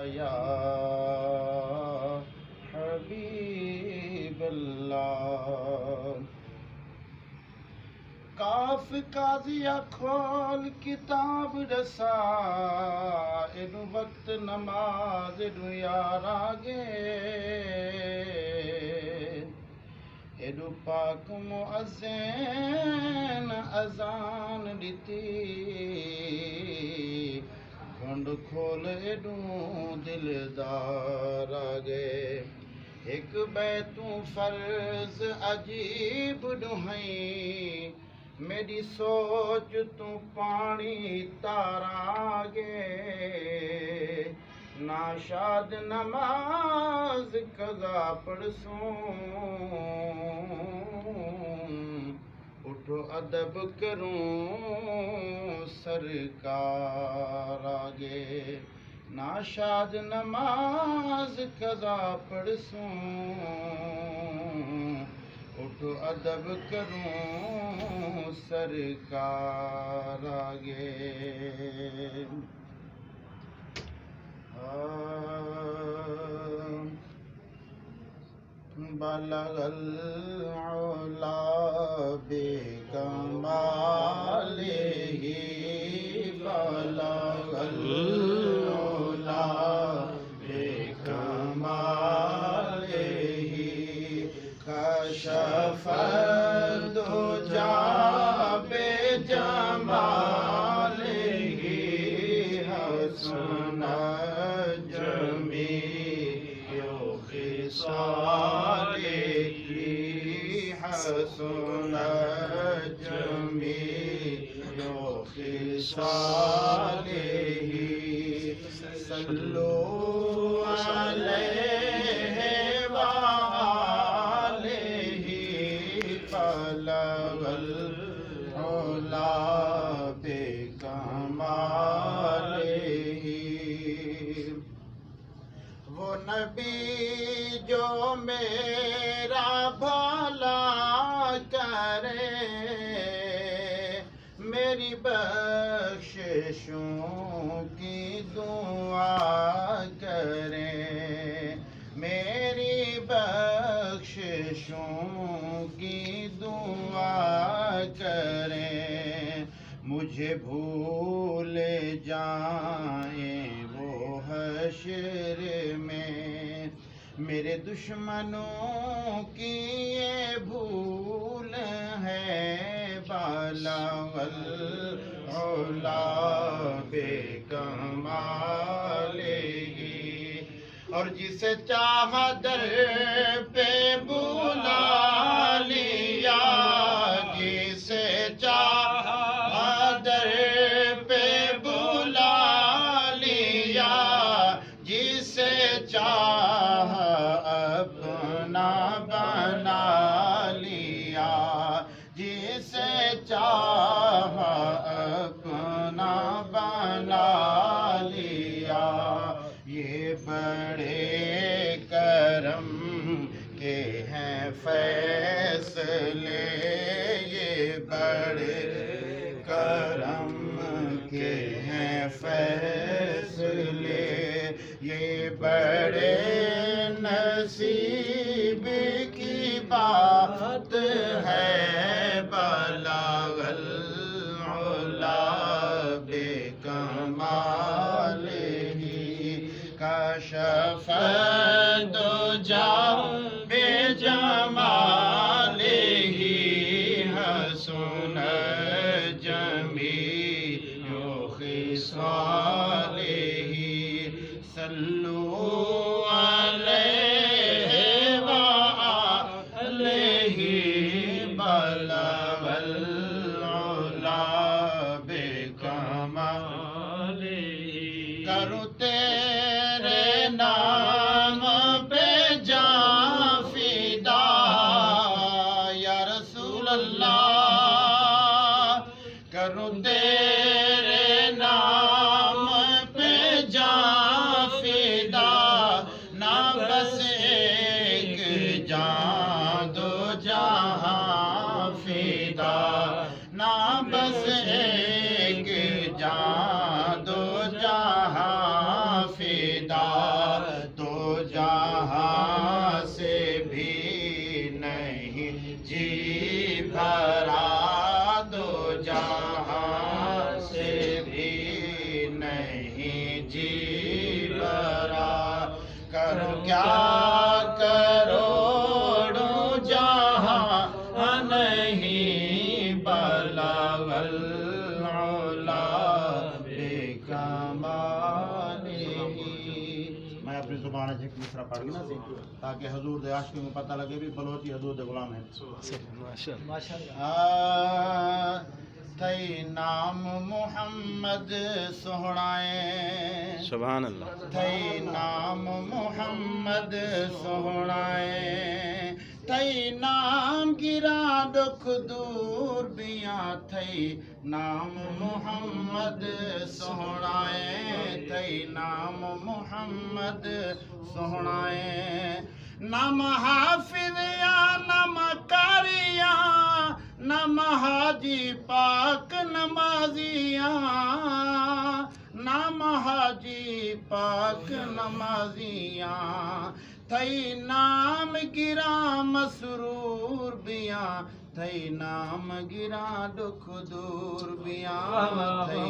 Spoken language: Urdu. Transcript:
یا حبیب اللہ کاف قاضیہ کھول کتاب رسا ایڈو وقت نماز ایڈو یار آگے ایڈو پاک مؤذن اذان ڈیتی گھنڈ کھول ایڈو دلدار آگے ایک بیتوں فرض عجیب ڈوہیں میری سوچ تو پانی تارا گے ناشاد نماز قضا پڑھسوں اٹھو ادب کروں سرکار آگے ناشاد نماز قضا پڑھسوں اٹھو ادب کروں سرکار آگے بلغ العلا بکمالہ بلغ العلا بکمالہ کشف الدجا بجمالہ حسن جمیع خصالہ حسن جمیع خصالہ صلو علیہ بلغ العلا بکمالہ وہ نبی جو میرا بھلا کرے میری بخششوں کی دعا کرے میری بخششوں کی دعا کریں مجھے بھول جائیں وہ حشر میں میرے دشمنوں کی یہ بھول ہے بلغ العلا بکمالہ اور جسے چاہا در پہ بلا لیا جسے چاہا در پہ بلا لیا جسے چاہا اپنا بنا لیا جسے چاہا اپنا بنا لیا یہ بڑے کرم کے ہیں فیصلے یہ بڑے کرم کے ہیں فیصلے یہ بڑے نصیب کی بات ہے بلغ العلا بکمالہ کشف الدجا بجمالہ حسن جمیع خصالہ صلو علیہ وآلہ بلغ العلا بکمالہ کروں تیرے نام پہ جان فدا یا رسول اللہ کروں تیرے نام پہ جان فدا نہ بس ایک جان دو جہاں فدا نہ بس ایک جان دو جہاں فدا تو جہاں سے بھی نہیں جی بھرا دو جہاں سے بھی نہیں جی بھرا کرو کیا کروڑوں جہاں نہیں بلغ العلا بکمالہ. میں اپنی زبان سے ایک مصرع پڑھ گی نا سی تاکہ حضور دے عاشقوں کو پتہ لگے بھی بلوچی حضور دے غلام ہیں. تئی نام محمد سہنائے سبحان اللہ. تئی نام محمد سہنائے تئی نام گرا دکھ دور بیاں تئی نام محمد سہنائے تئی نام محمد سہنائے. نام حافظ یا نام کاریا نام حاجی پاک نمازیاں نام حاجی پاک نمازیاں تھئی نام گرا مسرور بیاں تھئی نام گرا دکھ دور بیاں تھئی